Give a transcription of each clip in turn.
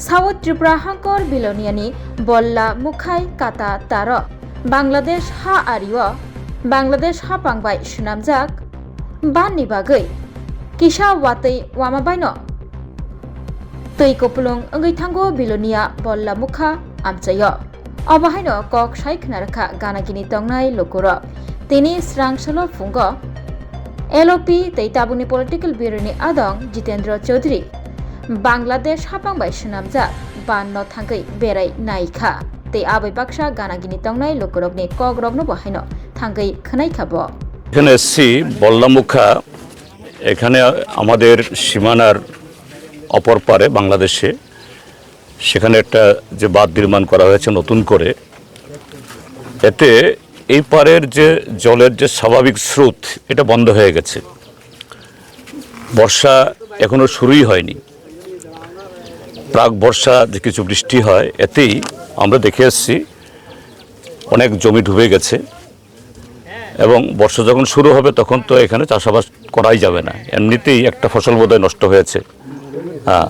South Tripura हांकर बिलोनियानि बल्ला मुखाई काता तार बांलादेश हा आरियो बांलादेश हा पांबाय सुनामजाक बाननि बागै किसा वातै वामाबायनो तै कोपलुं अंगै थांगो बिलोनिया बल्ला मुखा आमचायो अबाहायनो कक साइखनारखा गानागिनि तंनाय लोकर तिनि स्रांसलो फुंगो एलओपी तै ताबुनि पलिटिकल ब्यूरोनि आदं जितेंद्र चौधरी बांलादेश हापांबाय सुनामजाक बाननो थांगै बेराय नायखा तै आबै बाक्सा गानागिनि तंनाय लोकरकनि कक रगनो बाहायनो थांगै खोनायखाबो এখানে এসছি বল্লামুখা এখানে আমাদের সীমানার অপর পারে বাংলাদেশে সেখানে একটা যে বাঁধ নির্মাণ করা হয়েছে নতুন করে এতে এই পারের যে জলের যে স্বাভাবিক স্রোত এটা বন্ধ হয়ে গেছে বর্ষা এখনো শুরুই হয়নি প্রাক বর্ষা যে কিছু বৃষ্টি হয় এতেই আমরা দেখে এসেছি অনেক জমি ডুবে গেছে এবং বর্ষা যখন শুরু হবে তখন তো এখানে চাষাবাদ করাই যাবে না এমনিতেই একটা ফসল বোধহয় নষ্ট হয়েছে হ্যাঁ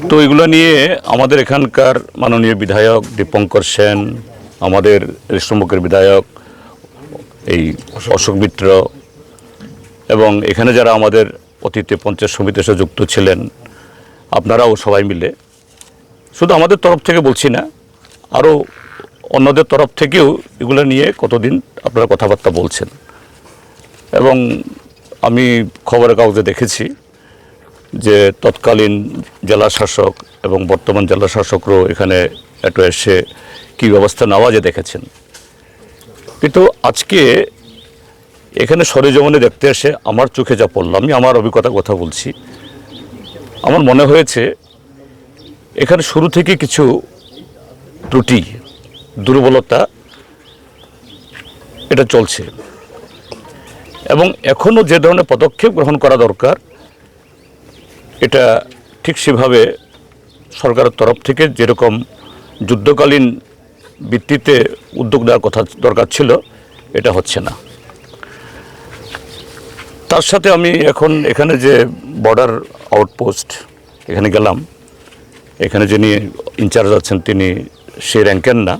তো এগুলো নিয়ে আমাদের এখানকার মাননীয় বিধায়ক দীপঙ্কর সেন আমাদের রেশমুখের বিধায়ক এই অশোক মিত্র এবং এখানে যারা আমাদের অতীতে পঞ্চায়েত সমিতির সাথে যুক্ত ছিলেন আপনারাও সবাই মিলে শুধু আমাদের তরফ থেকে বলছি না আরও অন্যদের তরফ থেকেও এগুলো নিয়ে কতদিন আপনারা কথাবার্তা বলছেন এবং আমি খবরের কাগজে দেখেছি যে তৎকালীন জেলা শাসক এবং বর্তমান জেলা শাসকরাও এখানে একটু এসে কী ব্যবস্থা নেওয়া যে দেখেছেন কিন্তু আজকে এখানে সরেজমিনে দেখতে এসে আমার চোখে যা পড়ল আমি আমার অভিজ্ঞতার কথা বলছি আমার মনে হয়েছে এখানে শুরু থেকে কিছু ত্রুটি দুর্বলতা এটা চলছে এবং এখনও যে ধরনের পদক্ষেপ গ্রহণ করা দরকার এটা ঠিক সেভাবে সরকারের তরফ থেকে যেরকম যুদ্ধকালীন ভিত্তিতে উদ্যোগ নেওয়ার কথা দরকার ছিল এটা হচ্ছে না তার সাথে আমি এখন এখানে যে বর্ডার আউটপোস্ট এখানে গেলাম এখানে যিনি ইনচার্জ আছেন তিনি সেই র্যাঙ্কের না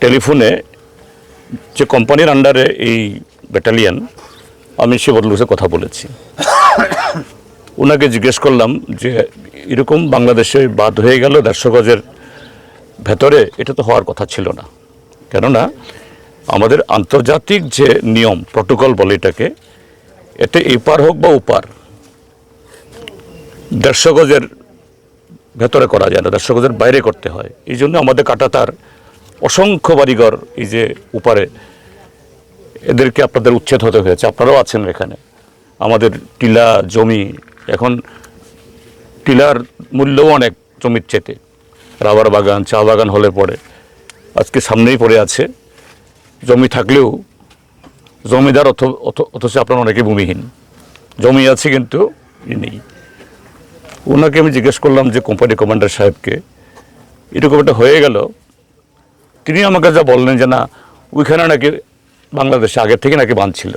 টেলিফোনে যে কোম্পানির আন্ডারে এই ব্যাটালিয়ন আমি সে বদলুসে কথা বলেছি ওনাকে জিজ্ঞেস করলাম যে এরকম বাংলাদেশে বাদ হয়ে গেল 150 গজের ভেতরে এটা তো হওয়ার কথা ছিল না কেননা আমাদের আন্তর্জাতিক যে নিয়ম প্রটোকল বলে এটাকে এতে এপার হোক বা ওপার 150 গজের ভেতরে করা যায় না 150 গজের বাইরে করতে হয় এই জন্য আমাদের কাঁটাতার অসংখ্য বাড়িঘর এই যে উপারে এদেরকে আপনাদের উচ্ছেদ হতে হয়েছে আপনারাও আছেন এখানে আমাদের টিলা জমি এখন টিলার মূল্যও অনেক জমির চেতে রাবার বাগান চা বাগান হলে পড়ে আজকে সামনেই পড়ে আছে জমি থাকলেও জমিদার অথচ আপনারা অনেকে ভূমিহীন জমি আছে কিন্তু নেই ওনাকে আমি জিজ্ঞেস করলাম যে কোম্পানি কমান্ডার সাহেবকে এরকম একটা হয়ে গেল তিনি আমাকে যা বললেন যে না ওইখানে নাকি বাংলাদেশে আগের থেকে নাকি বাঁধছিল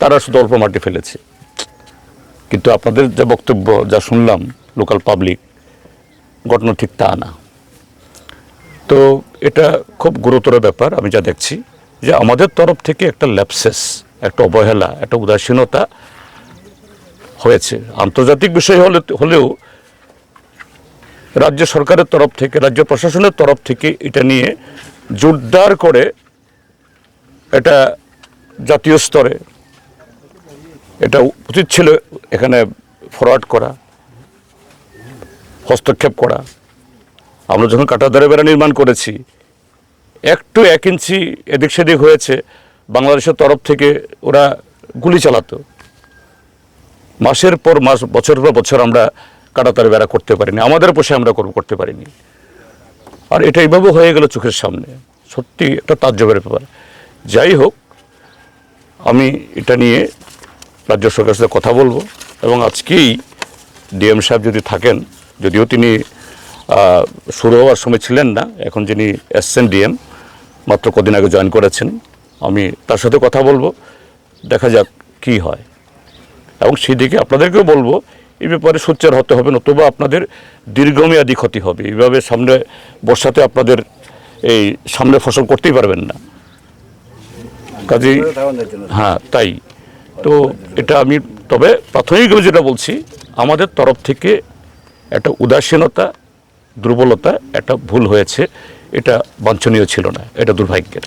তারা শুধু অল্প মাটি ফেলেছে কিন্তু আপনাদের যা বক্তব্য যা শুনলাম লোকাল পাবলিক ঘটনা ঠিক তা না তো এটা খুব গুরুতর ব্যাপার আমি যা দেখছি যে আমাদের তরফ থেকে একটা ল্যাপসেস একটা অবহেলা একটা উদাসীনতা হয়েছে আন্তর্জাতিক বিষয় হলেও রাজ্য সরকারের তরফ থেকে রাজ্য প্রশাসনের তরফ থেকে এটা নিয়ে জোরদার করে এটা জাতীয় স্তরে এটা উচিত ছিল এখানে ফরওয়ার্ড করা হস্তক্ষেপ করা আমরা যখন কাঁটাতারের বেড়া নির্মাণ করেছি একটু 1 ইঞ্চি এদিক সেদিক হয়েছে বাংলাদেশের তরফ থেকে ওরা গুলি চালাতো মাসের পর মাস বছর পর বছর আমরা কাঁটাতারের বেড়া করতে পারিনি আমাদের পোষে আমরা করতে পারিনি আর এটা এইভাবে হয়ে গেল চোখের সামনে সত্যি একটা তাজ্জবের ব্যাপার যাই হোক আমি এটা নিয়ে রাজ্য সরকারের সাথে কথা বলবো এবং আজকেই ডিএম সাহেব যদি থাকেন যদিও তিনি শুরু হওয়ার সময় ছিলেন না এখন যিনি এসছেন ডিএম মাত্র কদিন আগে জয়েন করেছেন আমি তার সাথে কথা বলবো দেখা যাক কি হয় এবং সেই দিকে আপনাদেরকেও বলবো এই ব্যাপারে সোচ্চার হতে হবে, নতুবা আপনাদের দীর্ঘমেয়াদী ক্ষতি হবে। এইভাবে সামনে বর্ষাতে আপনাদের এই সামনে ফসল করতেই পারবেন না। কাজেই হ্যাঁ, তাই তো এটা আমি তবে প্রাথমিকভাবে যেটা বলছি, আমাদের তরফ থেকে একটা উদাসীনতা, দুর্বলতা, একটা ভুল হয়েছে, এটা বাঞ্ছনীয় ছিল না, এটা দুর্ভাগ্যের।